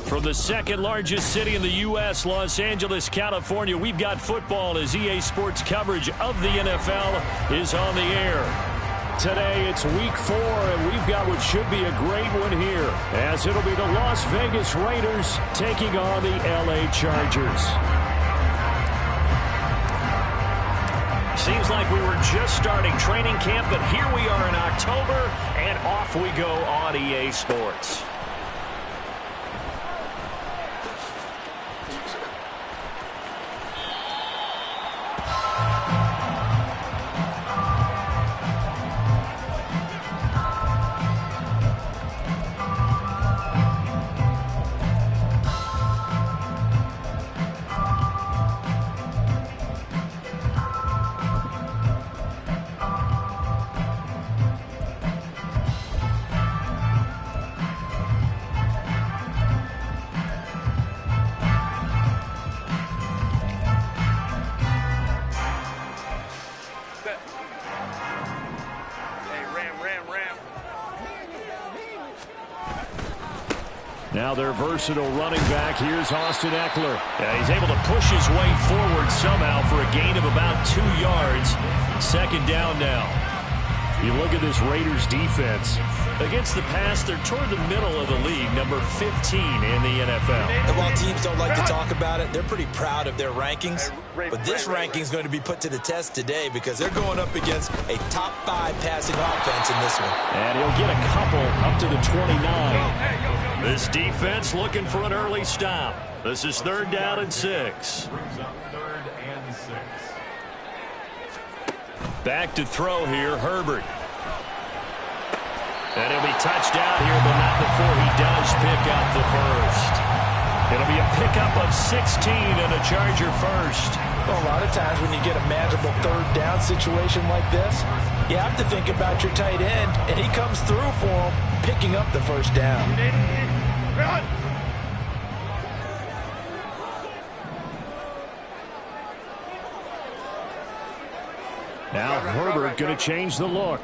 From the second largest city in the U.S., Los Angeles, California, we've got football as EA Sports coverage of the NFL is on the air. Today, it's week 4, and we've got what should be a great one here, as it'll be the Las Vegas Raiders taking on the L.A. Chargers. Seems like we were just starting training camp, but here we are in October, and off we go on EA Sports. Now their versatile running back, here's Austin Ekeler. He's able to push his way forward somehow for a gain of about 2 yards. Second down now. You look at this Raiders defense. Against the pass, they're toward the middle of the league, number 15 in the NFL. And while teams don't like to talk about it, they're pretty proud of their rankings. But this ranking is going to be put to the test today because they're going up against a top 5 passing offense in this one. And he'll get a couple up to the 29. This defense looking for an early stop. This is 3rd down and 6. Back to throw here, Herbert. And he'll be touched out here, but not before he does pick up the first. It'll be a pickup of 16 and a Charger first. Well, a lot of times when you get a manageable 3rd down situation like this, you have to think about your tight end, and he comes through for him, picking up the first down. Now Herbert going to change the look.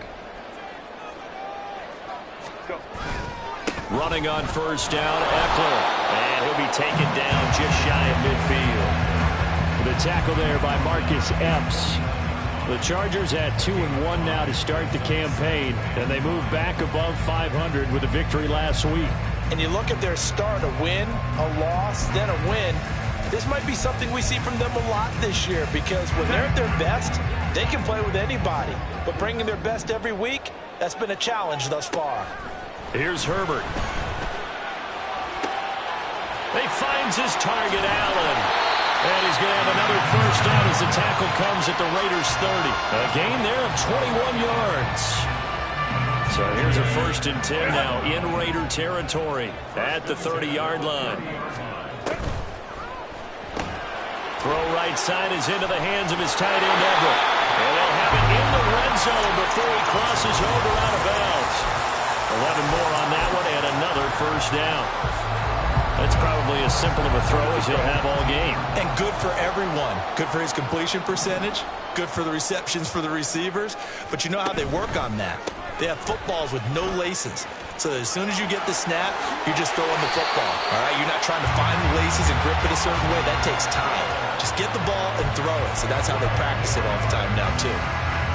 Running on first down, Ekeler. And he'll be taken down just shy of midfield. The tackle there by Marcus Epps. The Chargers at 2-1 now to start the campaign, and they move back above 500 with a victory last week. And you look at their start, a win, a loss, then a win. This might be something we see from them a lot this year because when they're at their best, they can play with anybody. But bringing their best every week, that's been a challenge thus far. Here's Herbert. He finds his target, Allen. And he's going to have another first down as the tackle comes at the Raiders' 30. A gain there of 21 yards. So here's a 1st and 10 now in Raider territory at the 30-yard line. Throw right side is into the hands of his tight end, Everett. And they'll have it in the red zone before he crosses over out of bounds. 11 more on that one and another first down. That's probably as simple of a throw as he'll have all game. And good for everyone. Good for his completion percentage. Good for the receptions for the receivers. But you know how they work on that. They have footballs with no laces. So as soon as you get the snap, you're just throwing the football. All right, you're not trying to find the laces and grip it a certain way. That takes time. Just get the ball and throw it. So that's how they practice it all the time now, too.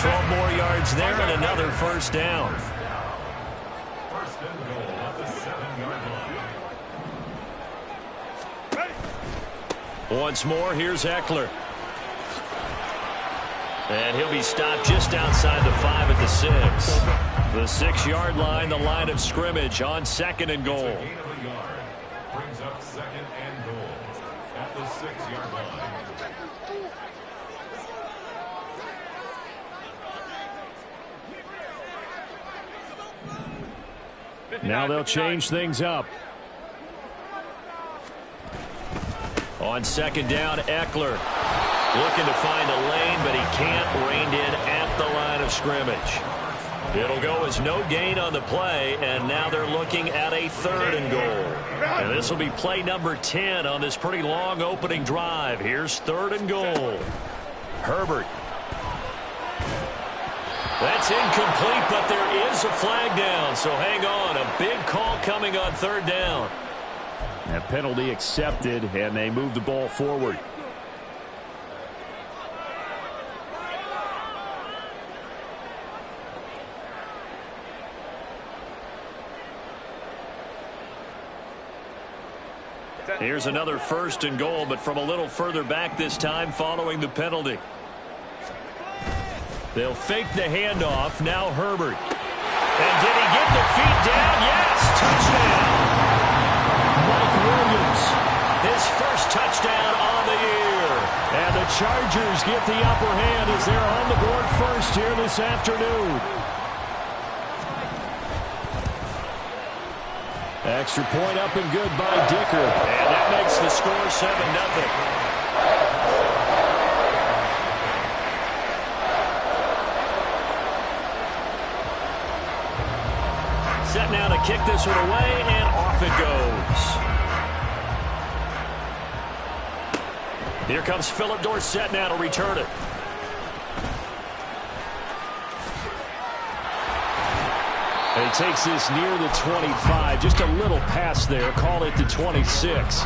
12 more yards there and another first down. Once more, here's Ekeler. And he'll be stopped just outside the 5 at the 6. The 6-yard line, the line of scrimmage on 2nd and goal. Brings up 2nd and goal at the 6-yard line. Now they'll change things up. On 2nd down, Ekeler looking to find a lane, but he can't. Reined in at the line of scrimmage. It'll go as no gain on the play, and now they're looking at a 3rd and goal. And this will be play number 10 on this pretty long opening drive. Here's 3rd and goal. Herbert. That's incomplete, but there is a flag down, so hang on. A big call coming on 3rd down. That penalty accepted, and they move the ball forward. Here's another 1st and goal, but from a little further back this time following the penalty. They'll fake the handoff. Now Herbert. And did he get the feet down? Yes! Touchdown! Mike Williams. His first touchdown on the year. And the Chargers get the upper hand as they're on the board first here this afternoon. Extra point up and good by Dicker. And that makes the score 7-0. Set now to kick this one away, and off it goes. Here comes Philip Dorsett now to return it. And he takes this near the 25. Just a little pass there. Call it the 26.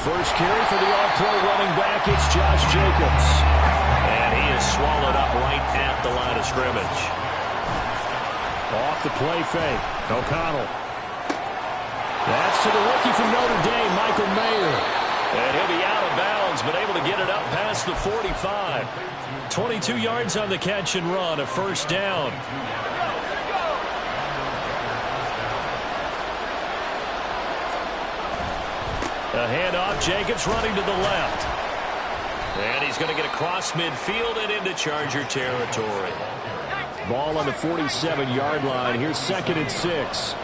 First carry for the all-pro running back, it's Josh Jacobs. And he is swallowed up right at the line of scrimmage. Off the play fake, O'Connell. That's to the rookie from Notre Dame, Michael Mayer. And he'll be out of bounds, but able to get it up past the 45. 22 yards on the catch and run, a 1st down. A handoff, Jacobs running to the left. And he's going to get across midfield and into Charger territory. Ball on the 47-yard line. Here's 2nd and 6.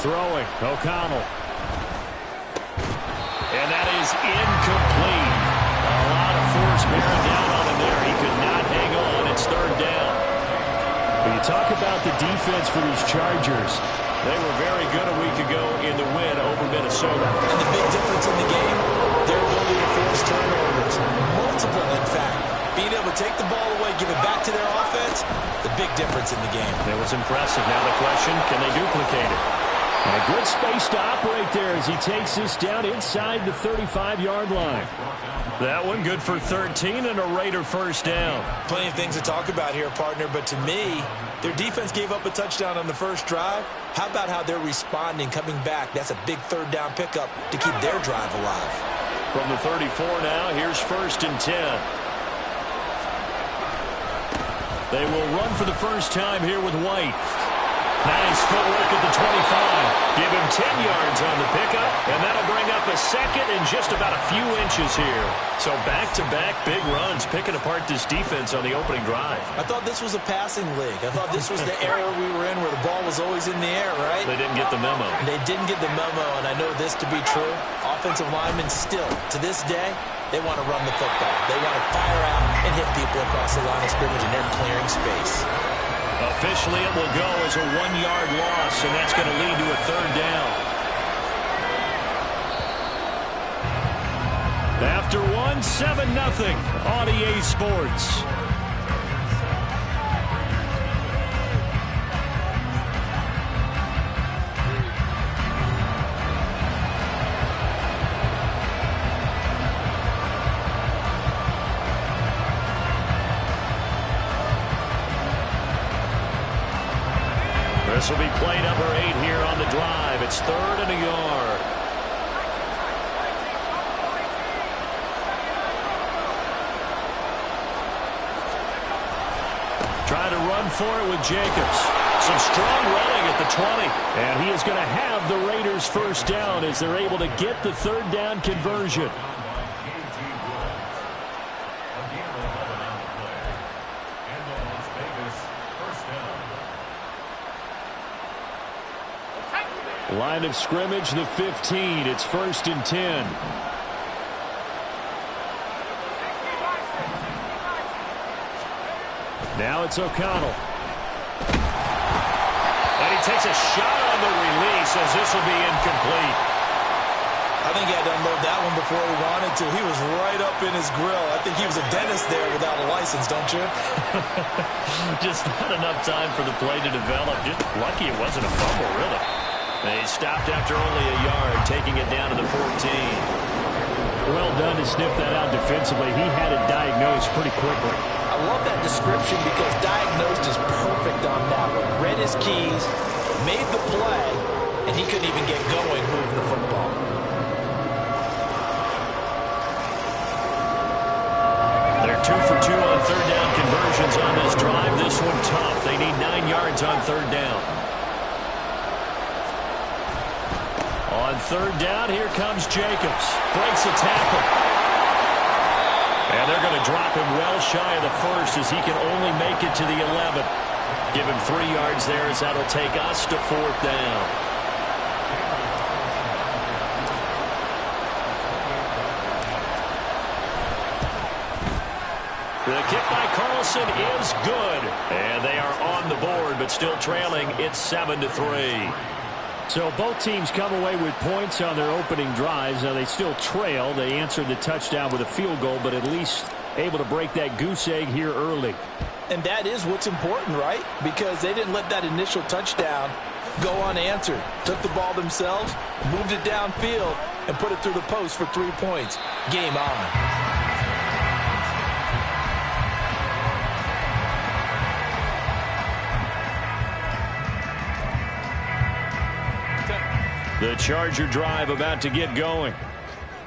Throwing, O'Connell. And that is incomplete. A lot of force bearing down on him there. He could not hang on. It's 3rd down. When you talk about the defense for these Chargers, they were very good a week ago in the win over Minnesota. And the big difference in the game, their ability to force turnovers. Multiple, in fact. Being able to take the ball away, give it back to their offense, the big difference in the game. It was impressive. Now the question, can they duplicate it? And a good space to operate there as he takes this down inside the 35-yard line. That one good for 13 and a Raider 1st down. Plenty of things to talk about here, partner, but to me, their defense gave up a touchdown on the first drive. How about how they're responding, coming back? That's a big 3rd down pickup to keep their drive alive. From the 34 now, here's 1st and 10. They will run for the first time here with White. Nice footwork at the 25. Give him 10 yards on the pickup, and that'll bring up a 2nd and just about a few inches here. So back-to-back big runs, picking apart this defense on the opening drive. I thought this was a passing league. I thought this was the era we were in where the ball was always in the air, right? They didn't get the memo. They didn't get the memo, and I know this to be true. Offensive linemen still, to this day, they want to run the football. They want to fire out and hit people across the line of scrimmage, and they're clearing space. Officially, it will go as a 1-yard loss, and that's going to lead to a 3rd down. After 7-0 on EA Sports. This will be play number 8 here on the drive. It's 3rd and a yard. Trying to run for it with Jacobs. Some strong running at the 20. And he is going to have the Raiders 1st down as they're able to get the 3rd down conversion. Line of scrimmage, the 15. It's 1st and 10. Now it's O'Connell. And he takes a shot on the release as this will be incomplete. I think he had to unload that one before he wanted to. He was right up in his grill. I think he was a dentist there without a license, don't you? Just not enough time for the play to develop. Just lucky it wasn't a fumble, really. They stopped after only a yard, taking it down to the 14. Well done to sniff that out defensively. He had it diagnosed pretty quickly. I love that description because diagnosed is perfect on that one. Read his keys, made the play, and he couldn't even get going moving the football. They're 2 for 2 on third down conversions on this drive. This one tough. They need 9 yards on third down. On third down, here comes Jacobs. Breaks a tackle. And they're going to drop him well shy of the first as he can only make it to the 11. Give him 3 yards there as that'll take us to 4th down. The kick by Carlson is good. And they are on the board, but still trailing. It's 7-3. So both teams come away with points on their opening drives. Now they still trail. They answered the touchdown with a field goal, but at least able to break that goose egg here early. And that is what's important, right? Because they didn't let that initial touchdown go unanswered. Took the ball themselves, moved it downfield, and put it through the post for 3 points. Game on. The Charger drive about to get going.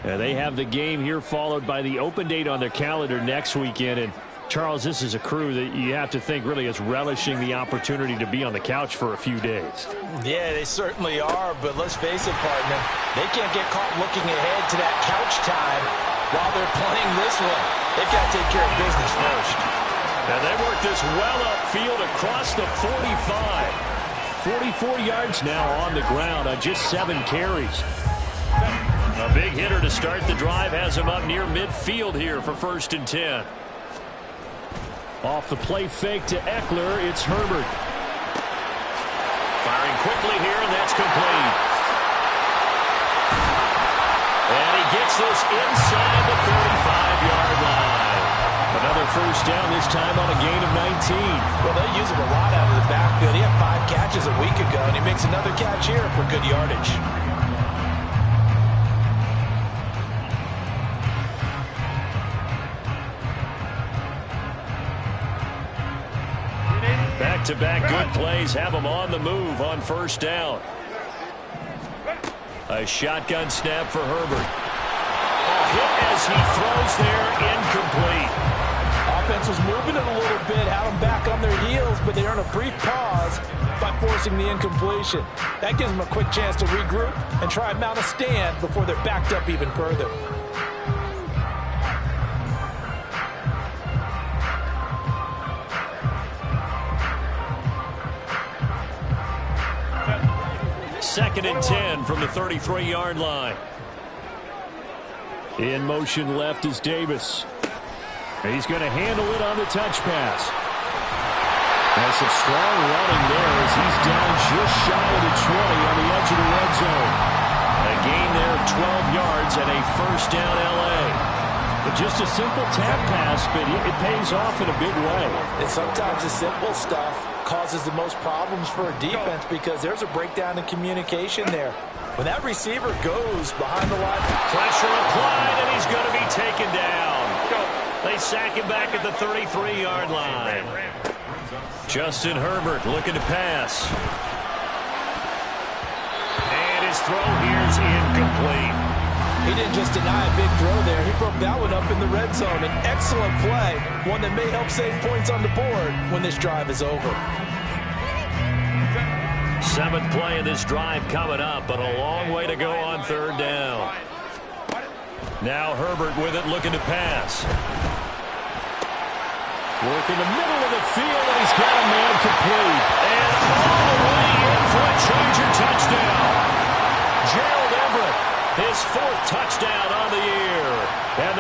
They have the game here followed by the open date on their calendar next weekend. And Charles, this is a crew that you have to think really is relishing the opportunity to be on the couch for a few days. Yeah, they certainly are, but let's face it, partner. They can't get caught looking ahead to that couch time while they're playing this one. They've got to take care of business first. And they work this well upfield across the 45. 44 yards now on the ground on just 7 carries. A big hitter to start the drive has him up near midfield here for 1st and 10. Off the play fake to Eckler, it's Herbert. Firing quickly here, and that's complete. And he gets this inside the 35-yard line. Another first down, this time on a gain of 19. Well, they use him a lot out of the backfield. He had 5 catches a week ago, and he makes another catch here for good yardage. Back-to-back good plays have him on the move on first down. A shotgun snap for Herbert. A hit as he throws there, incomplete. Offense was moving it a little bit, had them back on their heels, but they earn a brief pause by forcing the incompletion. That gives them a quick chance to regroup and try and mount a stand before they're backed up even further. Second and 10 from the 33-yard line. In motion left is Davis. He's going to handle it on the touch pass. Has some strong running there as he's down just shy of the 20 on the edge of the red zone. A gain there of 12 yards and a first down L.A. But just a simple tap pass, but it pays off in a big way. And sometimes the simple stuff causes the most problems for a defense because there's a breakdown in communication there. When that receiver goes behind the line, pressure applied, and he's going to be taken down. They sack him back at the 33-yard line. Justin Herbert looking to pass. And his throw here's incomplete. He didn't just deny a big throw there. He broke that one up in the red zone. An excellent play, one that may help save points on the board when this drive is over. 7th play of this drive coming up, but a long way to go on third down. Now Herbert with it, looking to pass. Work in the middle of the field, and he's got a man complete. And all the way in for a Charger touchdown.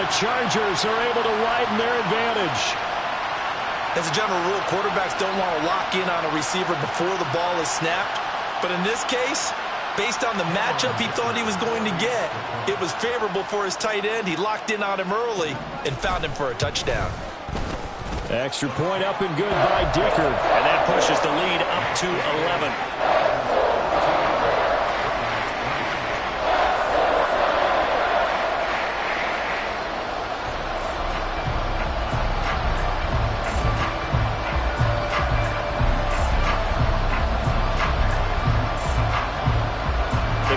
the Chargers are able to widen their advantage. As a general rule, quarterbacks don't want to lock in on a receiver before the ball is snapped. But in this case, based on the matchup he thought he was going to get, it was favorable for his tight end. He locked in on him early and found him for a touchdown. Extra point up and good by Dicker. And that pushes the lead up to 11.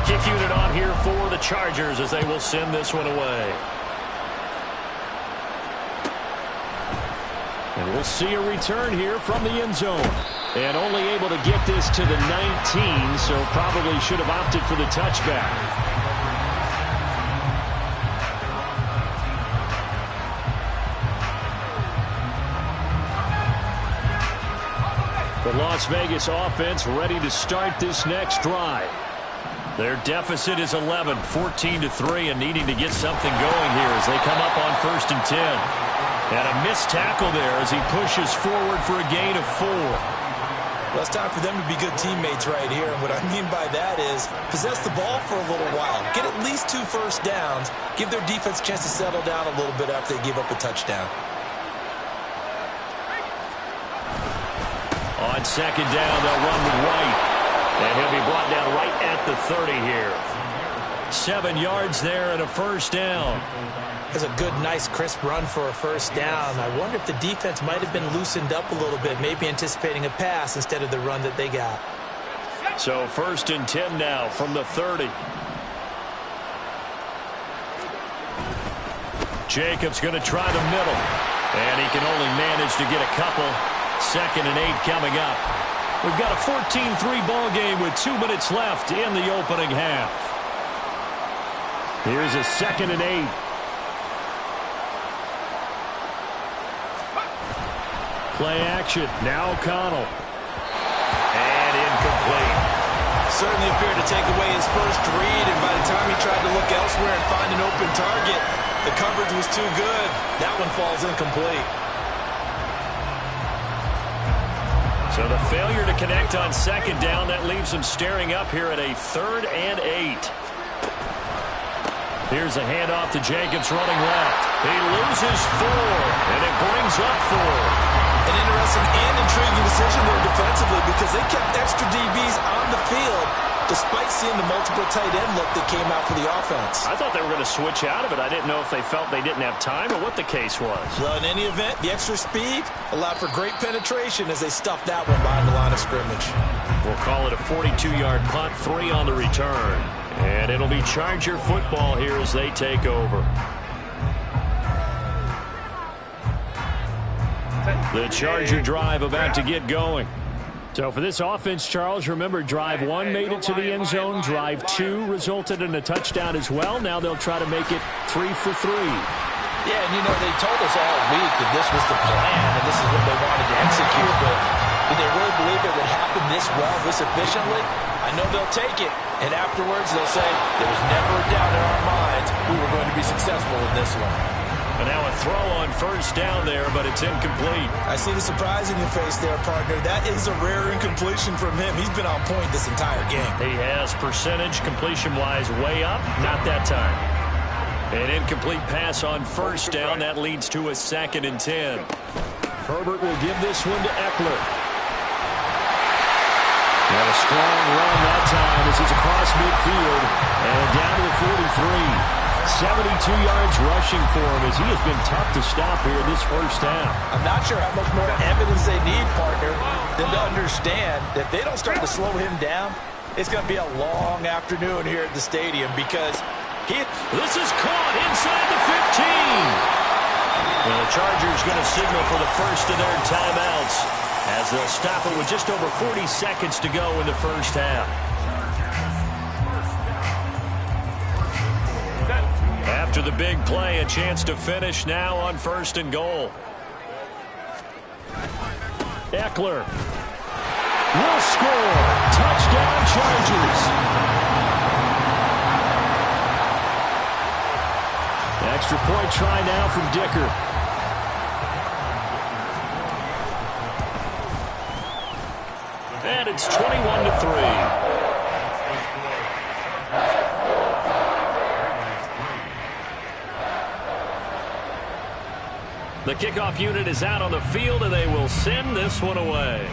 Kick unit on here for the Chargers as they will send this one away. And we'll see a return here from the end zone. And only able to get this to the 19, so probably should have opted for the touchback. The Las Vegas offense ready to start this next drive. Their deficit is 11, 14-3, and needing to get something going here as they come up on 1st and 10. And a missed tackle there as he pushes forward for a gain of 4. Well, it's time for them to be good teammates right here. And what I mean by that is possess the ball for a little while. Get at least 2 first downs. Give their defense a chance to settle down a little bit after they give up a touchdown. On 2nd down, they'll run with White. And he'll be brought down right at the 30 here. 7 yards there and a first down. That's a good, nice, crisp run for a first down. I wonder if the defense might have been loosened up a little bit, maybe anticipating a pass instead of the run that they got. So 1st and 10 now from the 30. Jacobs going to try the middle. And he can only manage to get a couple. 2nd and 8 coming up. We've got a 14-3 ball game with 2 minutes left in the opening half. Here's a 2nd and 8. Play action. Now O'Connell. And incomplete. Certainly appeared to take away his first read, and by the time he tried to look elsewhere and find an open target, the coverage was too good. That one falls incomplete. So the failure to connect on 2nd down, that leaves him staring up here at a 3rd and 8. Here's a handoff to Jacobs running left. He loses 4, and it brings up 4. An interesting and intriguing decision there defensively because they kept extra DBs on the field despite seeing the multiple tight end look that came out for the offense. I thought they were going to switch out of it. I didn't know if they felt they didn't have time or what the case was. Well, in any event, the extra speed allowed for great penetration as they stuffed that one behind the line of scrimmage. We'll call it a 42-yard punt, 3 on the return. And it'll be Charger football here as they take over. The Charger drive about to get going. So for this offense, Charles, remember drive 1 made it to the end zone. Drive 2 resulted in a touchdown as well. Now they'll try to make it 3 for 3. Yeah, and you know, they told us all week that this was the plan and this is what they wanted to execute. But did they really believe it would happen this well, this efficiently? I know they'll take it. And afterwards they'll say, there was never a doubt in our minds we were going to be successful in this one. And now a throw on 1st down there, but it's incomplete. I see the surprise in your face there, partner. That is a rare incompletion from him. He's been on point this entire game. He has percentage completion-wise way up. Not that time. An incomplete pass on 1st down. That leads to a 2nd and 10. Herbert will give this one to Eckler. And a strong run that time as he's across midfield and down to the 43. 72 yards rushing for him as he has been tough to stop here this first half. I'm not sure how much more evidence they need, partner, than to understand that if they don't start to slow him down, it's going to be a long afternoon here at the stadium because this is caught inside the 15. And the Chargers going to signal for the first of their timeouts as they'll stop it with just over 40 seconds to go in the first half. After the big play, a chance to finish now on 1st and goal. Eckler will score. Touchdown, Chargers. extra point try now from Dicker. And it's 21-3. The kickoff unit is out on the field, and they will send this one away.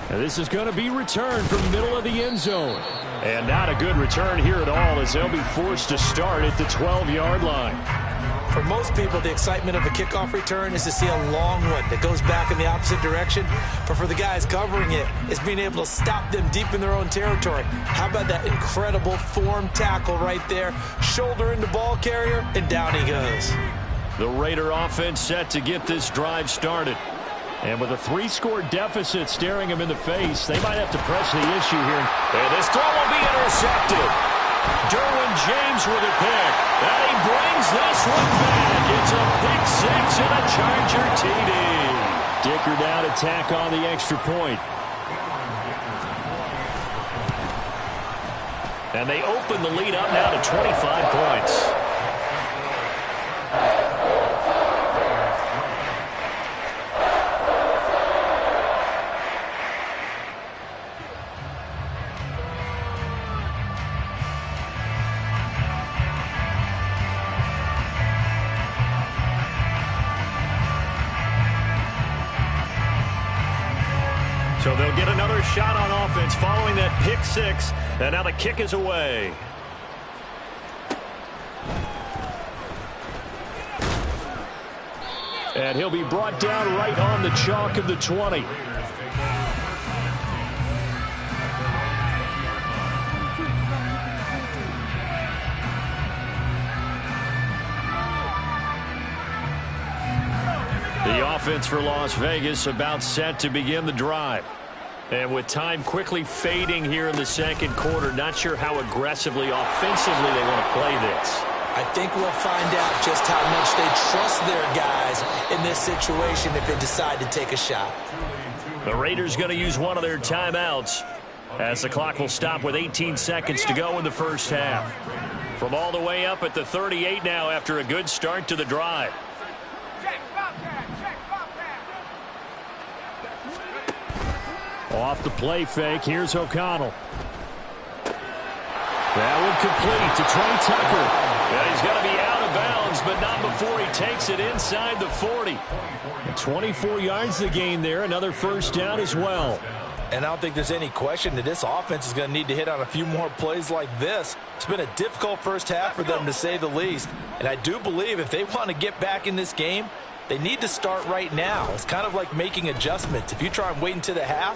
And this is going to be returned from the middle of the end zone. And not a good return here at all, as they'll be forced to start at the 12-yard line. For most people, the excitement of a kickoff return is to see a long one that goes back in the opposite direction. But for the guys covering it, it's being able to stop them deep in their own territory. How about that incredible form tackle right there? Shoulder into ball carrier, and down he goes. The Raider offense set to get this drive started. And with a 3-score deficit staring him in the face, they might have to press the issue here. And this throw will be intercepted. Derwin James with a pick. And he brings this one back. It's a pick six and a Charger TD. Dicker down to tack on the extra point. And they open the lead up now to 25 points. So they'll get another shot on offense following that pick six. And now the kick is away. And he'll be brought down right on the chalk of the 20. The offense for Las Vegas about set to begin the drive. And with time quickly fading here in the second quarter, not sure how aggressively, offensively they want to play this. I think we'll find out just how much they trust their guys in this situation if they decide to take a shot. The Raiders going to use one of their timeouts as the clock will stop with 18 seconds to go in the first half. From all the way up at the 38 now after a good start to the drive. Off the play fake, here's O'Connell. That one complete to Trey Tucker. And he's going to be out of bounds, but not before he takes it inside the 40. And 24 yards to gain there, another first down as well. And I don't think there's any question that this offense is going to need to hit on a few more plays like this. It's been a difficult first half for them, to say the least. And I do believe if they want to get back in this game, they need to start right now. It's kind of like making adjustments. If you try and wait until the half,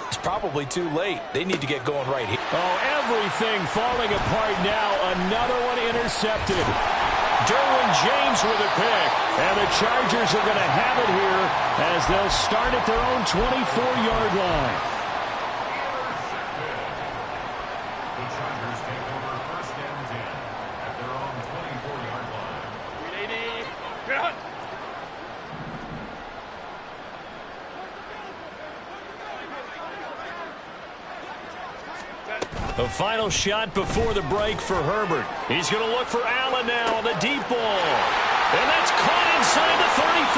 it's probably too late. They need to get going right here. Oh, everything falling apart now. Another one intercepted. Derwin James with a pick. And the Chargers are going to have it here as they'll start at their own 24-yard line. The Chargers take over first and 10 at their own 24-yard line. The final shot before the break for Herbert. He's going to look for Allen now on the deep ball. And that's caught inside the 35.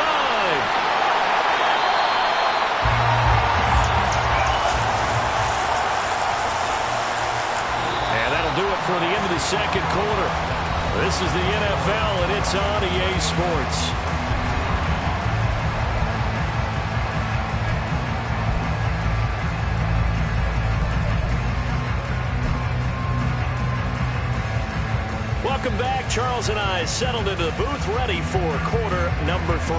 And that'll do it for the end of the second quarter. This is the NFL, and it's on EA Sports. Welcome back. Charles and I settled into the booth, ready for quarter number 3.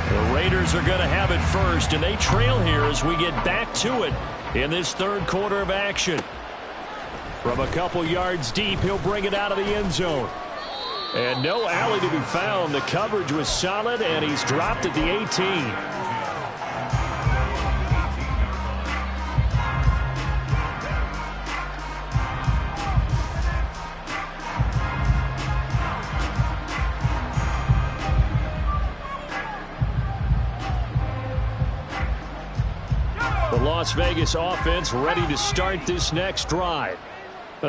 The Raiders are going to have it first, and they trail here as we get back to it in this third quarter of action. From a couple yards deep, he'll bring it out of the end zone. And no alley to be found. The coverage was solid, and he's dropped at the 18. Las Vegas offense ready to start this next drive.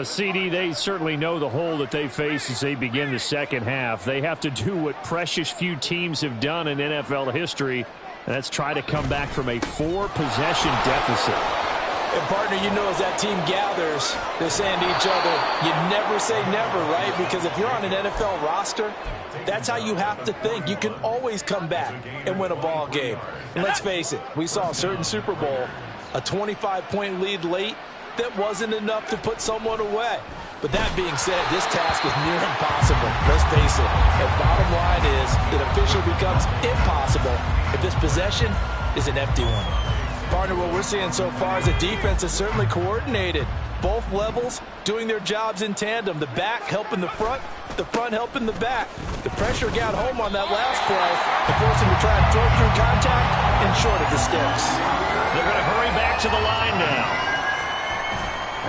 CD, they certainly know the hole that they face as they begin the second half. They have to do what precious few teams have done in NFL history, and that's try to come back from a 4-possession deficit. And, partner, you know as that team gathers, they're saying to each other, you never say never, right? Because if you're on an NFL roster, that's how you have to think. You can always come back and win a ball game. And let's face it, we saw a certain Super Bowl, a 25-point lead late, that wasn't enough to put someone away. But that being said, this task is near impossible. Let's face it. And bottom line is, it officially becomes impossible if this possession is an empty one. Partner, what we're seeing so far is the defense is certainly coordinated. Both levels doing their jobs in tandem. The back helping the front helping the back. The pressure got home on that last play to force him to try and throw through contact and short of the sticks. They're going to hurry back to the line now.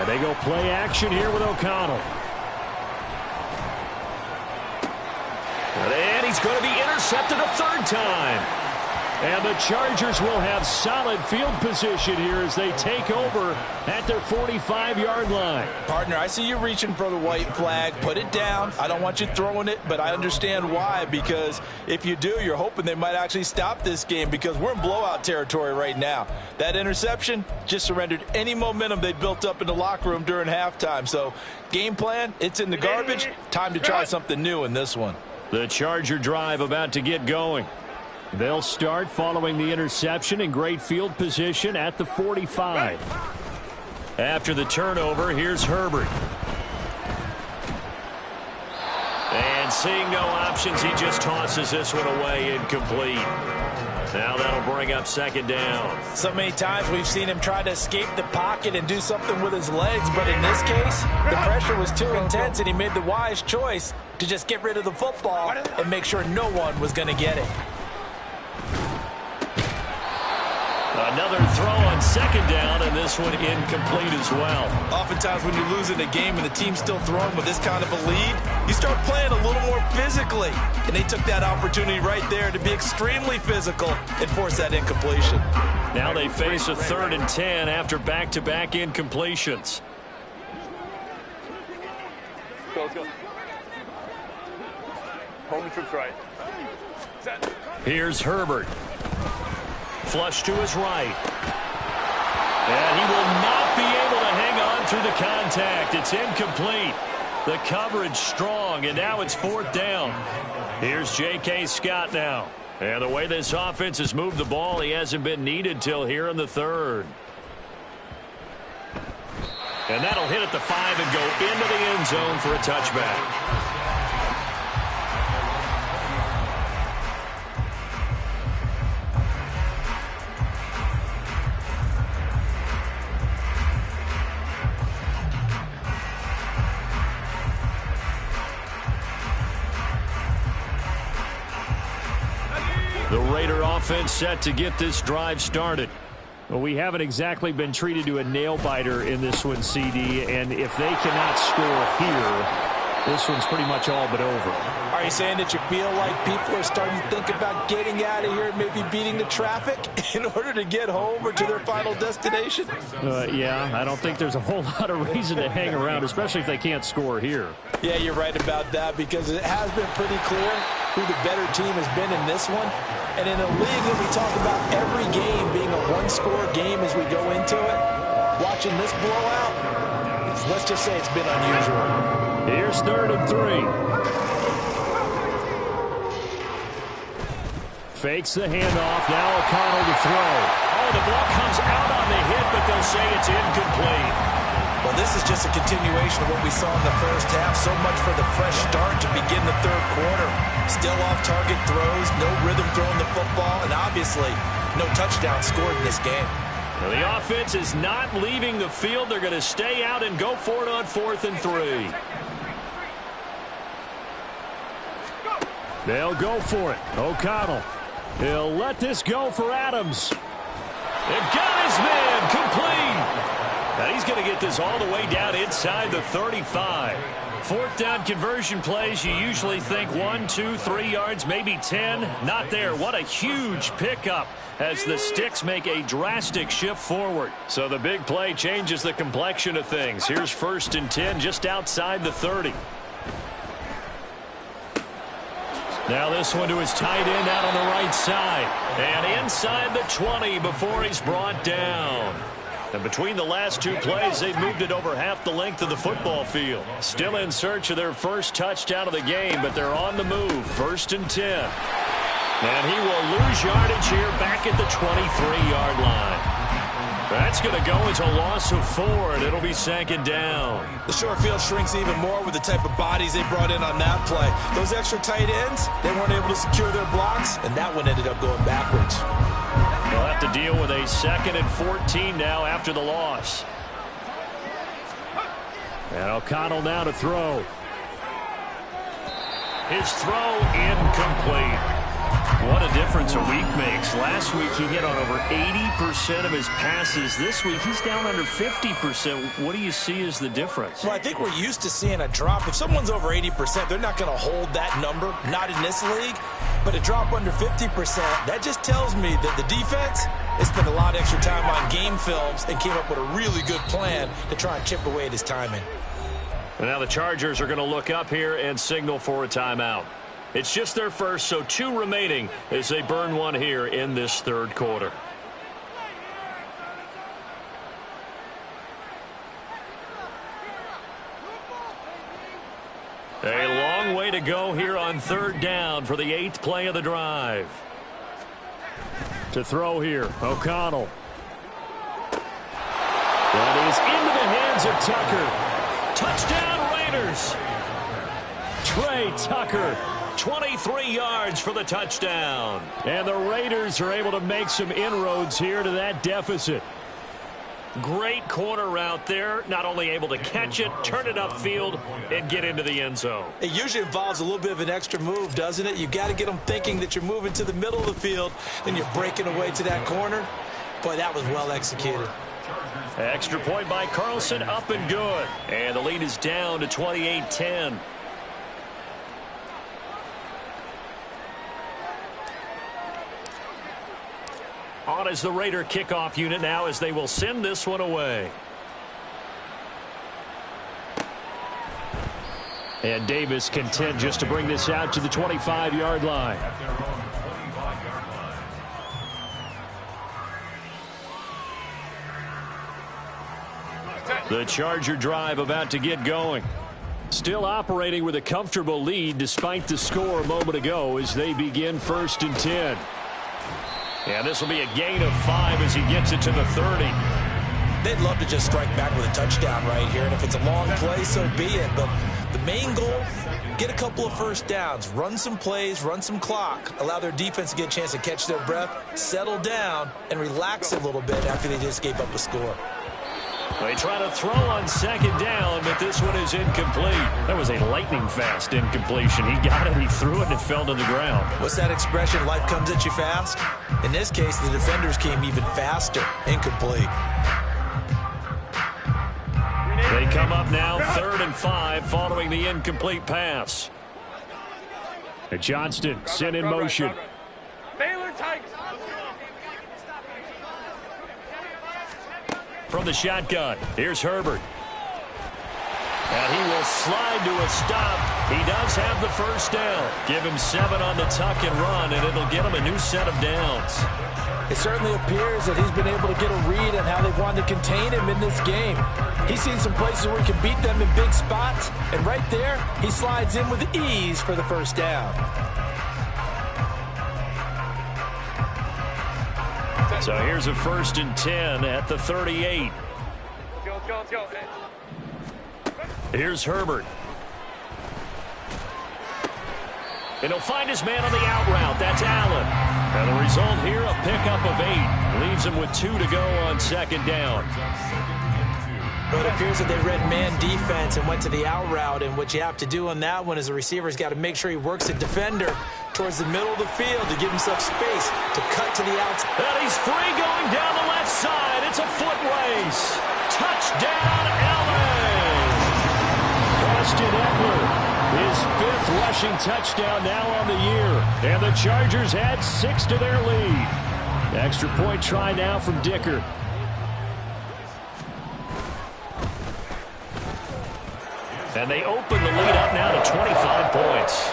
And they go play action here with O'Connell. And he's going to be intercepted a third time. And the Chargers will have solid field position here as they take over at their 45-yard line. Partner, I see you reaching for the white flag. Put it down. I don't want you throwing it, but I understand why. Because if you do, you're hoping they might actually stop this game because we're in blowout territory right now. That interception just surrendered any momentum they built up in the locker room during halftime. So game plan, it's in the garbage. Time to try something new in this one. The Charger drive about to get going. They'll start following the interception in great field position at the 45. After the turnover, here's Herbert. And seeing no options, he just tosses this one away incomplete. Now that'll bring up second down. So many times we've seen him try to escape the pocket and do something with his legs, but in this case, the pressure was too intense and he made the wise choice to just get rid of the football and make sure no one was going to get it. Another throw on second down, and this one incomplete as well. Oftentimes when you're losing a game and the team's still throwing with this kind of a lead, you start playing a little more physically. And they took that opportunity right there to be extremely physical and force that incompletion. Now they face a 3rd and 10 after back-to-back incompletions. Let's go. Home trips right. Set. Here's Herbert. Flush to his right. And he will not be able to hang on through the contact. It's incomplete. The coverage strong, and now it's 4th down. Here's J.K. Scott now. And the way this offense has moved the ball, he hasn't been needed till here in the 3rd. And that'll hit at the 5 and go into the end zone for a touchback. The Raider offense set to get this drive started. Well, we haven't exactly been treated to a nail-biter in this one, CD, and if they cannot score here, this one's pretty much all but over. Are you saying that you feel like people are starting to think about getting out of here and maybe beating the traffic in order to get home or to their final destination? Yeah, I don't think there's a whole lot of reason to hang around, especially if they can't score here. Yeah, you're right about that because it has been pretty clear who the better team has been in this one. And in a league that we talk about every game being a one-score game as we go into it, watching this blowout, let's just say it's been unusual. Here's 3rd and 3. Fakes the handoff. Now O'Connell to throw. Oh, the ball comes out on the hit, but they'll say it's incomplete. Well, this is just a continuation of what we saw in the first half. So much for the fresh start to begin the 3rd quarter. Still off-target throws, no rhythm throwing the football, and obviously no touchdown scored in this game. Well, the offense is not leaving the field. They're going to stay out and go for it on 4th and 3. They'll go for it. O'Connell. He'll let this go for Adams. It got his man complete. And he's going to get this all the way down inside the 35. Fourth down conversion plays, you usually think 1, 2, 3 yards, maybe 10. Not there. What a huge pickup as the Sticks make a drastic shift forward. So the big play changes the complexion of things. Here's 1st and 10 just outside the 30. Now this one to his tight end out on the right side. And inside the 20 before he's brought down. And between the last 2 plays, they've moved it over half the length of the football field. Still in search of their first touchdown of the game, but they're on the move. 1st and 10. And he will lose yardage here back at the 23-yard line. That's going to go as a loss of 4, and it'll be 2nd down. The short field shrinks even more with the type of bodies they brought in on that play. Those extra tight ends, they weren't able to secure their blocks, and that one ended up going backwards. They'll have to deal with a 2nd and 14 now after the loss. And O'Connell now to throw. His throw incomplete. What a difference a week makes. Last week he hit on over 80% of his passes. This week he's down under 50%. What do you see as the difference? Well, I think we're used to seeing a drop. If someone's over 80%, they're not going to hold that number, not in this league. But a drop under 50%, that just tells me that the defense has spent a lot of extra time on game films and came up with a really good plan to try and chip away at his timing. And now the Chargers are going to look up here and signal for a timeout. It's just their first, so 2 remaining as they burn one here in this 3rd quarter. A long way to go here on 3rd down for the 8th play of the drive. To throw here, O'Connell. That is into the hands of Tucker. Touchdown Raiders. Trey Tucker. 23 yards for the touchdown. And the Raiders are able to make some inroads here to that deficit. Great corner route there. Not only able to catch it, turn it upfield, and get into the end zone. It usually involves a little bit of an extra move, doesn't it? You got to get them thinking that you're moving to the middle of the field, and you're breaking away to that corner. Boy, that was well executed. Extra point by Carlson, up and good. And the lead is down to 28-10. On is the Raider kickoff unit now as they will send this one away. And Davis content just to bring this out to the 25-yard line. The Charger drive about to get going. Still operating with a comfortable lead despite the score a moment ago as they begin 1st and 10. And this will be a gain of 5 as he gets it to the 30. They'd love to just strike back with a touchdown right here, and if it's a long play, so be it. But the main goal, get a couple of first downs, run some plays, run some clock, allow their defense to get a chance to catch their breath, settle down, and relax a little bit after they just gave up a score. They try to throw on 2nd down, but this one is incomplete. That was a lightning-fast incompletion. He got it, he threw it, and it fell to the ground. What's that expression, life comes at you fast? In this case, the defenders came even faster. Incomplete. They come up now 3rd and 5 following the incomplete pass. And Johnston sent in motion. Baylor Tigers. From the shotgun, here's Herbert. And he will slide to a stop. He does have the first down. Give him 7 on the tuck and run, and it'll get him a new set of downs. It certainly appears that he's been able to get a read on how they've wanted to contain him in this game. He's seen some places where he can beat them in big spots, and right there, he slides in with ease for the first down. So here's a 1st and 10 at the 38. Let's go. Here's Herbert. And he'll find his man on the out route. That's Allen. And the result here, a pickup of 8. Leaves him with 2 to go on 2nd down. But it appears that they read man defense and went to the out route, and what you have to do on that one is the receiver's got to make sure he works the defender towards the middle of the field to give himself space to cut to the outside. And he's free going down the left side. It's a foot race. Touchdown, Allen. Austin Ekeler, his 5th rushing touchdown now on the year. And the Chargers add 6 to their lead. Extra point try now from Dicker. And they open the lead up now to 25 points.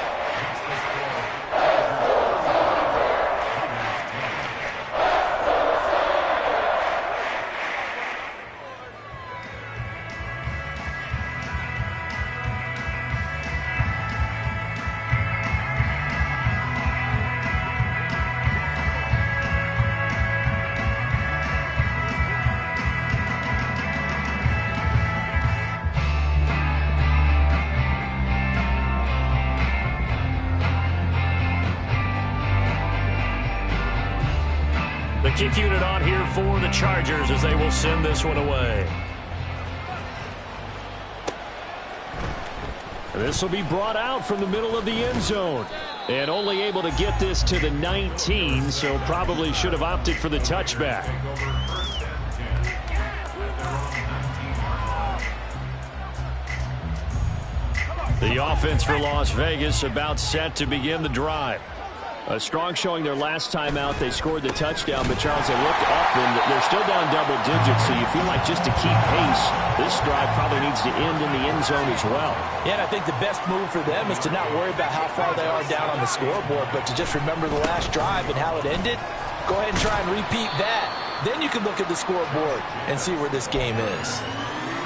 The kick unit on here for the Chargers as they will send this one away. This will be brought out from the middle of the end zone. And only able to get this to the 19, so probably should have opted for the touchback. The offense for Las Vegas about set to begin the drive. A strong showing their last time out. They scored the touchdown, but Charles, they looked up and they're still down double digits, so you feel like just to keep pace, this drive probably needs to end in the end zone as well. Yeah, and I think the best move for them is to not worry about how far they are down on the scoreboard, but to just remember the last drive and how it ended. Go ahead and try and repeat that. Then you can look at the scoreboard and see where this game is.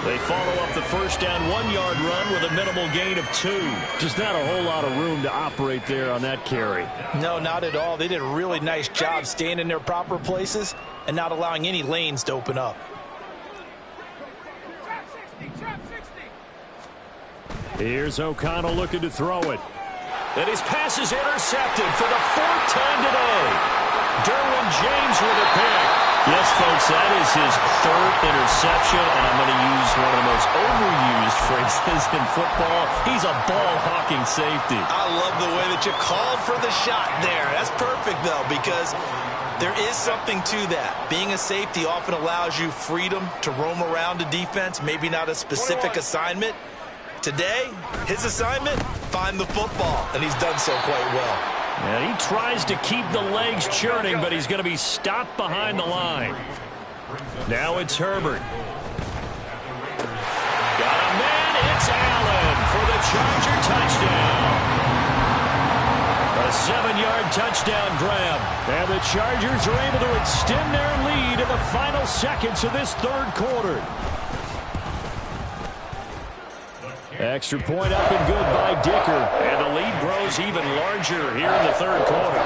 They follow up the first down 1-yard run with a minimal gain of 2. Just not a whole lot of room to operate there on that carry. No, not at all. They did a really nice job staying in their proper places and not allowing any lanes to open up. Here's O'Connell looking to throw it. And his pass is intercepted for the 4th time today. Derwin James with a pick. Yes, folks, that is his 3rd interception, and I'm going to use one of the most overused phrases in football. He's a ball-hawking safety. I love the way that you called for the shot there. That's perfect, though, because there is something to that. Being a safety often allows you freedom to roam around a defense, maybe not a specific assignment. Today, his assignment, find the football, and he's done so quite well. Yeah, he tries to keep the legs churning, but he's going to be stopped behind the line. Now it's Herbert. Got a man. It's Allen for the Charger touchdown. A 7-yard touchdown grab. And the Chargers are able to extend their lead in the final seconds of this 3rd quarter. Extra point up and good by Dicker. And the lead grows even larger here in the 3rd quarter.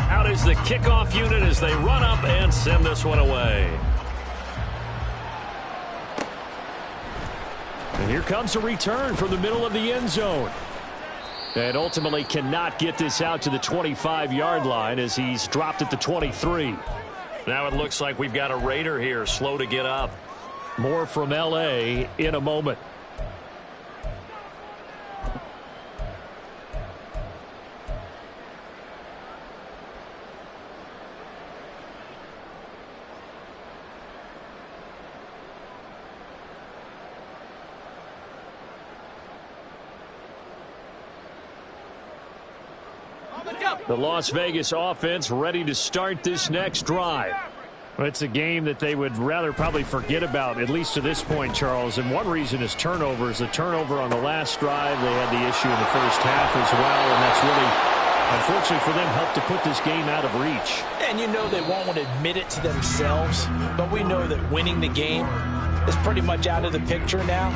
Out is the kickoff unit as they run up and send this one away. And here comes a return from the middle of the end zone. And ultimately cannot get this out to the 25-yard line as he's dropped at the 23. Now it looks like we've got a Raider here, slow to get up. More from L.A. in a moment. The Las Vegas offense ready to start this next drive. It's a game that they would rather probably forget about, at least to this point, Charles. And one reason is turnovers. The turnover on the last drive, they had the issue in the first half as well. And that's really, unfortunately for them, helped to put this game out of reach. And you know they won't want to admit it to themselves, but we know that winning the game is pretty much out of the picture now.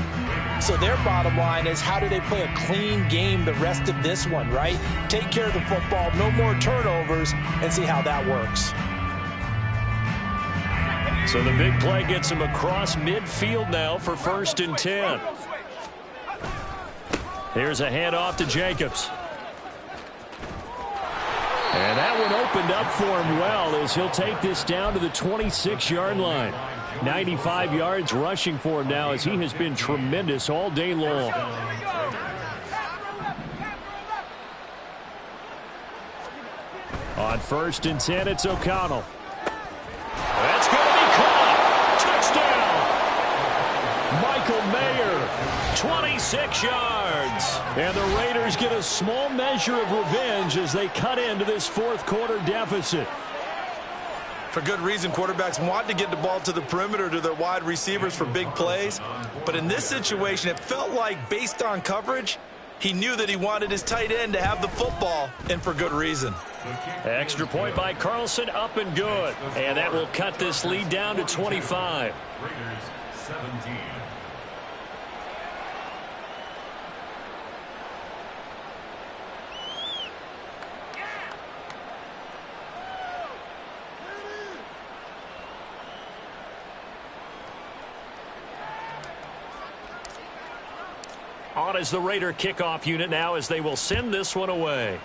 So their bottom line is, how do they play a clean game the rest of this one, right? Take care of the football, no more turnovers, and see how that works. So the big play gets him across midfield now for 1st and 10. Here's a handoff to Jacobs. And that one opened up for him well as he'll take this down to the 26-yard line. 95 yards rushing for him now as he has been tremendous all day long. On 1st and 10, it's O'Connell. That's going to be caught. Touchdown. Michael Mayer, 26 yards. And the Raiders get a small measure of revenge as they cut into this fourth quarter deficit. For good reason, quarterbacks want to get the ball to the perimeter to their wide receivers for big plays. But in this situation, it felt like based on coverage, he knew that he wanted his tight end to have the football, and for good reason. Extra point by Carlson, up and good. And that will cut this lead down to 25. Raiders 17. On is the Raider kickoff unit now as they will send this one away.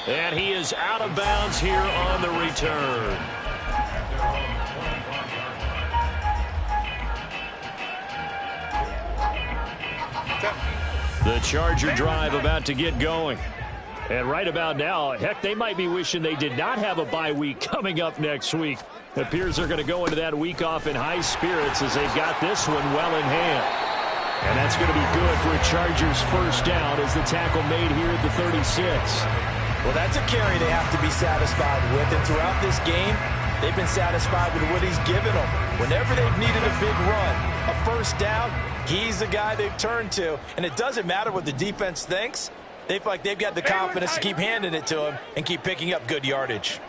And he is out of bounds here on the return. The Charger drive about to get going. And right about now, heck, they might be wishing they did not have a bye week coming up next week. It appears they're going to go into that week off in high spirits as they've got this one well in hand. And that's going to be good for a Chargers first down as the tackle made here at the 36. Well, that's a carry they have to be satisfied with. And throughout this game, they've been satisfied with what he's given them. Whenever they've needed a big run, a first down, he's the guy they've turned to. And it doesn't matter what the defense thinks. They feel like they've got the confidence to keep handing it to him and keep picking up good yardage.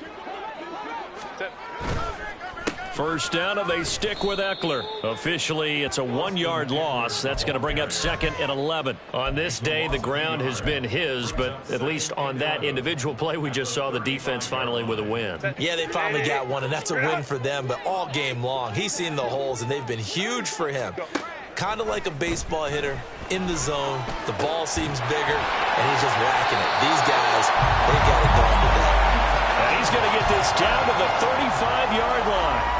First down, and they stick with Eckler. Officially, it's a 1-yard loss. That's going to bring up 2nd and 11. On this day, the ground has been his, but at least on that individual play, we just saw the defense finally with a win. Yeah, they finally got one, and that's a win for them, but all game long, he's seen the holes, and they've been huge for him. Kind of like a baseball hitter in the zone. The ball seems bigger, and he's just whacking it. These guys, they got it going today. And he's going to get this down to the 35-yard line.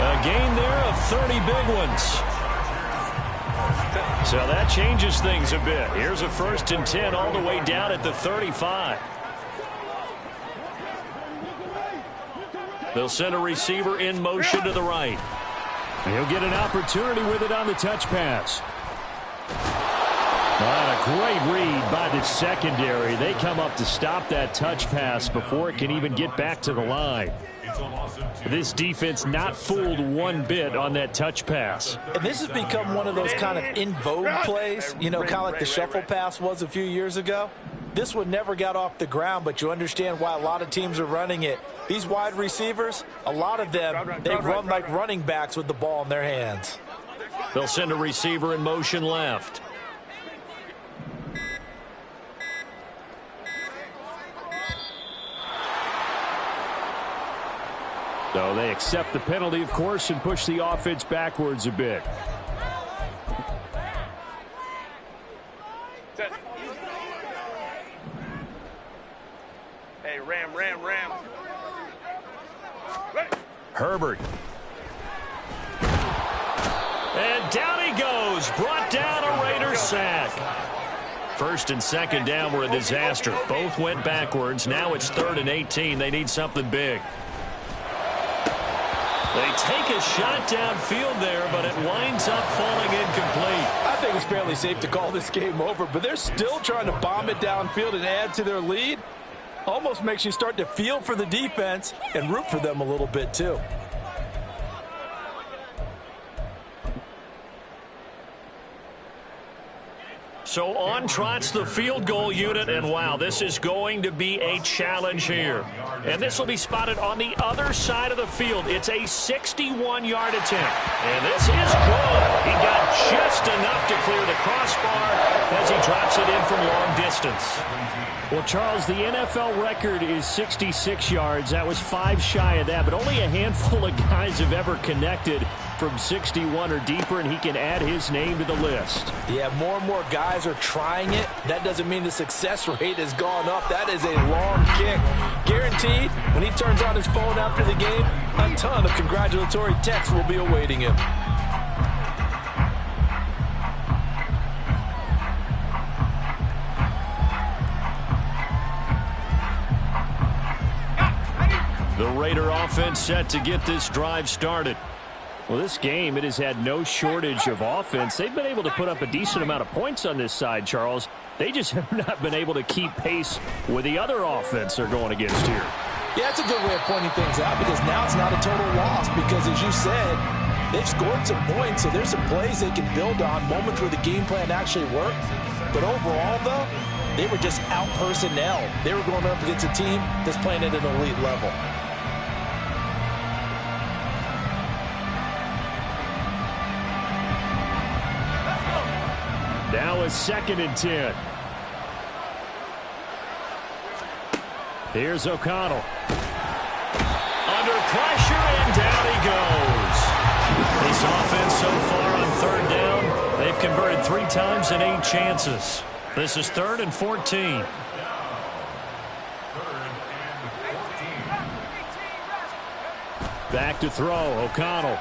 A gain there of 30 big ones. So that changes things a bit. Here's a 1st and 10 all the way down at the 35. They'll send a receiver in motion to the right. He'll get an opportunity with it on the touch pass. A great read by the secondary. They come up to stop that touch pass before it can even get back to the line. This defense not fooled one bit on that touch pass. And this has become one of those kind of in vogue plays, you know, kind of like the shuffle pass was a few years ago. This one never got off the ground, but you understand why a lot of teams are running it. These wide receivers, a lot of them, they run like running backs with the ball in their hands. They'll send a receiver in motion left. So they accept the penalty, of course, and push the offense backwards a bit. Hey, Ram. Herbert. And down he goes. Brought down a Raider sack. 1st and 2nd down were a disaster. Both went backwards. Now it's 3rd and 18. They need something big. They take a shot downfield there, but it winds up falling incomplete. I think it's fairly safe to call this game over, but they're still trying to bomb it downfield and add to their lead. Almost makes you start to feel for the defense and root for them a little bit too. So on trots the field goal unit, and wow, this is going to be a challenge here. And this will be spotted on the other side of the field. It's a 61-yard attempt. And this is good. He got just enough to clear the crossbar as he drops it in from long distance. Well, Charles, the NFL record is 66 yards. That was 5 shy of that, but only a handful of guys have ever connected from 61 or deeper, and he can add his name to the list. Yeah, more and more guys are trying it. That doesn't mean the success rate has gone up. That is a long kick. Guaranteed, When he turns on his phone after the game, a ton of congratulatory texts will be awaiting him. The Raider offense set to get this drive started. Well, this game, it has had no shortage of offense. They've been able to put up a decent amount of points on this side, Charles. They just have not been able to keep pace with the other offense they're going against here. Yeah, that's a good way of pointing things out because now it's not a total loss because, as you said, they've scored some points, so there's some plays they can build on, moments where the game plan actually worked. But overall, though, they were just out personnel. They were going up against a team that's playing at an elite level. Now a 2nd and 10. Here's O'Connell. Under pressure, and down he goes. This offense so far on 3rd down, they've converted 3 times in 8 chances. This is 3rd and 14. Back to throw, O'Connell.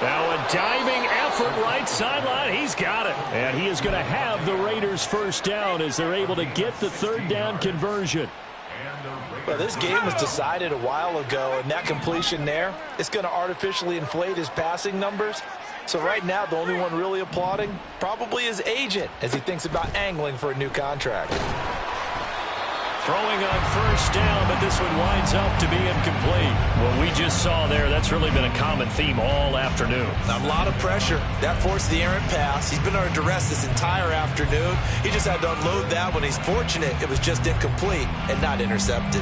Now a diving effort right sideline. He's got it. And he is going to have the Raiders 1st down as they're able to get the 3rd down conversion. Well, this game was decided a while ago, and that completion there, it's going to artificially inflate his passing numbers. So right now, the only one really applauding probably his agent as he thinks about angling for a new contract. Throwing on 1st down, but this one winds up to be incomplete. What we just saw there, that's really been a common theme all afternoon. A lot of pressure. That forced the errant pass. He's been under duress this entire afternoon. He just had to unload that when he's fortunate it was just incomplete and not intercepted.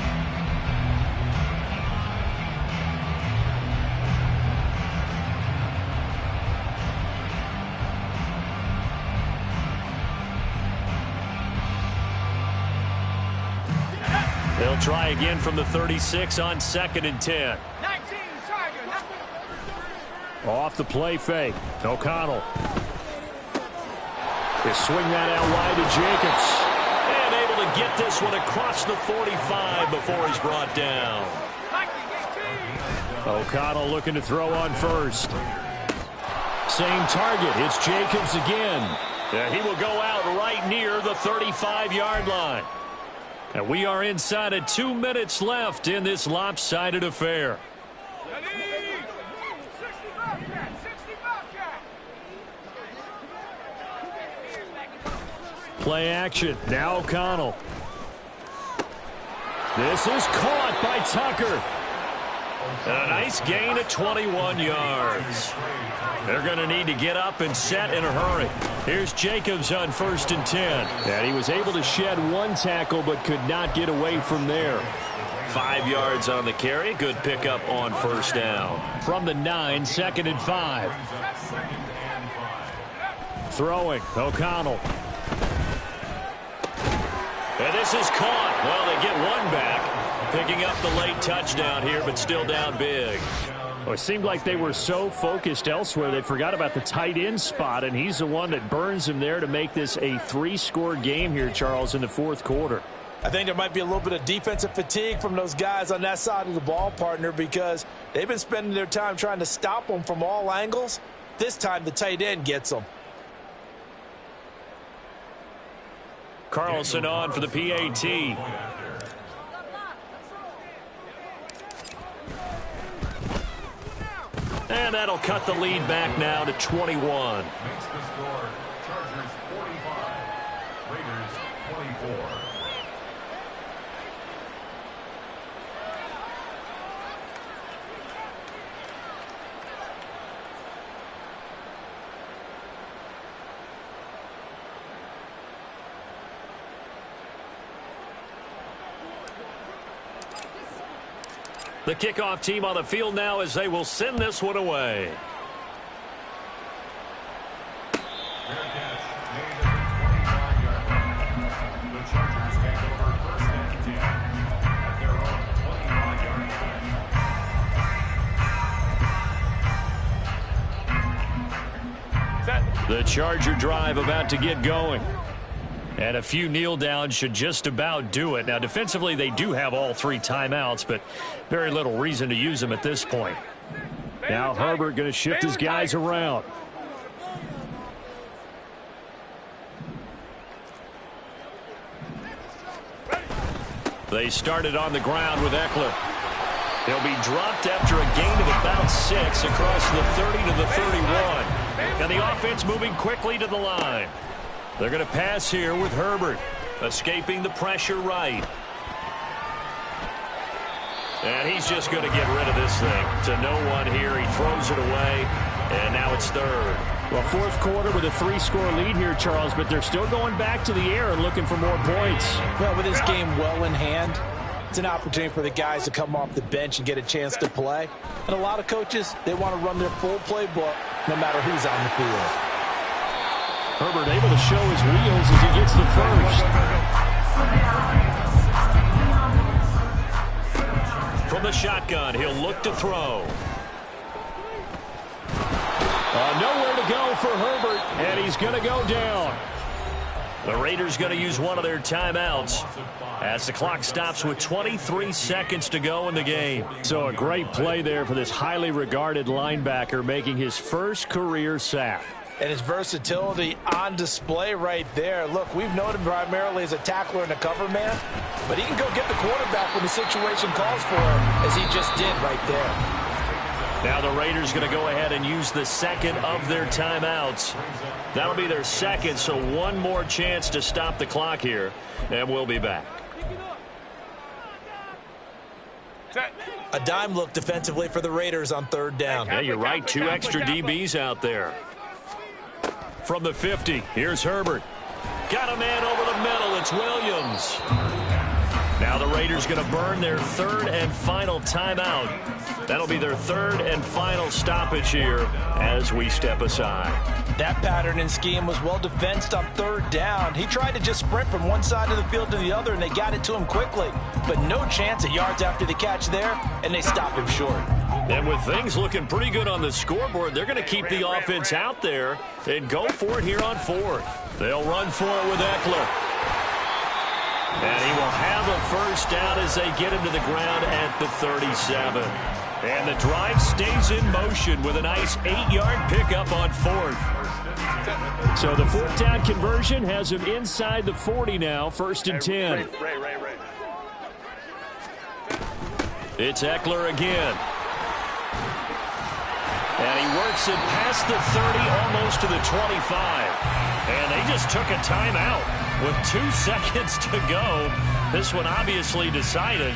They'll try again from the 36 on 2nd and 10. Off the play fake. O'Connell. They swing that out wide to Jacobs. And able to get this one across the 45 before he's brought down. O'Connell looking to throw on 1st. Same target. It's Jacobs again. Yeah, he will go out right near the 35-yard line. And we are inside of 2 minutes left in this lopsided affair. Play action. Now O'Connell. This is caught by Tucker. And a nice gain of 21 yards. They're going to need to get up and set in a hurry. Here's Jacobs on 1st and 10. And he was able to shed 1 tackle but could not get away from there. 5 yards on the carry. Good pickup on 1st down. From the 9, 2nd and 5. Throwing. O'Connell. And this is caught. Well, they get 1 back. Picking up the late touchdown here, but still down big. Well, it seemed like they were so focused elsewhere they forgot about the tight end spot, and he's the one that burns him there to make this a 3-score game here, Charles, in the 4th quarter. I think there might be a little bit of defensive fatigue from those guys on that side of the ball, partner, because they've been spending their time trying to stop them from all angles. This time the tight end gets them. Carlson on for the PAT. And that'll cut the lead back now to 21. Makes the score Chargers 45, Raiders 24. The kickoff team on the field now as they will send this one away. Fair catch made at the 25-yard line. The Chargers take over 1st and 10 at their own 25-yard line. The Charger drive about to get going. And a few kneel downs should just about do it. Now, defensively, they do have all 3 timeouts, but very little reason to use them at this point. Now Herbert going to shift his guys around. They started on the ground with Eckler. He'll be dropped after a gain of about 6 across the 30 to the 31. And the offense moving quickly to the line. They're going to pass here with Herbert, escaping the pressure right. And he's just going to get rid of this thing to no one here. He throws it away, and now it's 3rd. Well, 4th quarter with a 3-score lead here, Charles, but they're still going back to the air and looking for more points. Well, with this game well in hand, it's an opportunity for the guys to come off the bench and get a chance to play. And a lot of coaches, they want to run their full playbook no matter who's on the field. Herbert able to show his wheels as he gets the first. From the shotgun, he'll look to throw. Nowhere to go for Herbert, and he's going to go down. The Raiders going to use one of their timeouts as the clock stops with 23 seconds to go in the game. So a great play there for this highly regarded linebacker making his first career sack. And his versatility on display right there. Look, we've known him primarily as a tackler and a cover man, but he can go get the quarterback when the situation calls for it, as he just did right there. Now the Raiders going to go ahead and use the second of their timeouts. That'll be their second, so one more chance to stop the clock here, and we'll be back. A dime look defensively for the Raiders on 3rd down. Yeah, you're right. 2 extra DBs out there. From the 50, here's Herbert. Got a man over the middle. It's Williams. Now the Raiders going to burn their 3rd and final timeout. That'll be their 3rd and final stoppage here as we step aside. That pattern and scheme was well defensed on 3rd down. He tried to just sprint from one side of the field to the other, and they got it to him quickly. But no chance at yards after the catch there, and they stopped him short. And with things looking pretty good on the scoreboard, they're going to keep the offense out there and go for it here on 4th. They'll run for it with Eckler. And he will have a first down as they get him to the ground at the 37. And the drive stays in motion with a nice 8-yard pickup on 4th. So the 4th down conversion has him inside the 40 now, 1st and 10. It's Eckler again. And he works it past the 30, almost to the 25. And they just took a timeout with 2 seconds to go. This one obviously decided.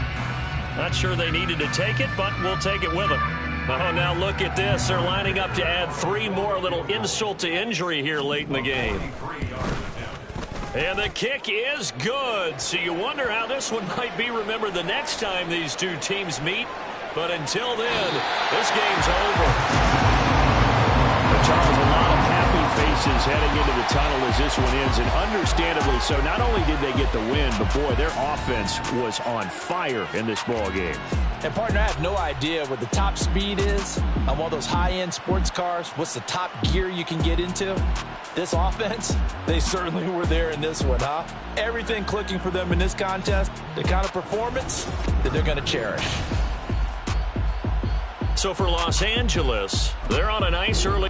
Not sure they needed to take it, but we'll take it with them. Oh, now look at this. They're lining up to add 3 more, little insult to injury here late in the game. And the kick is good. So you wonder how this one might be remembered the next time these 2 teams meet. But until then, this game's over. Charles, a lot of happy faces heading into the tunnel as this one ends, and understandably so. Not only did they get the win, but boy, their offense was on fire in this ball game. And partner, I have no idea what the top speed is on one of those high-end sports cars. What's the top gear you can get into? This offense, they certainly were there in this one, huh? Everything clicking for them in this contest, the kind of performance that they're going to cherish. So for Los Angeles, they're on a nice early...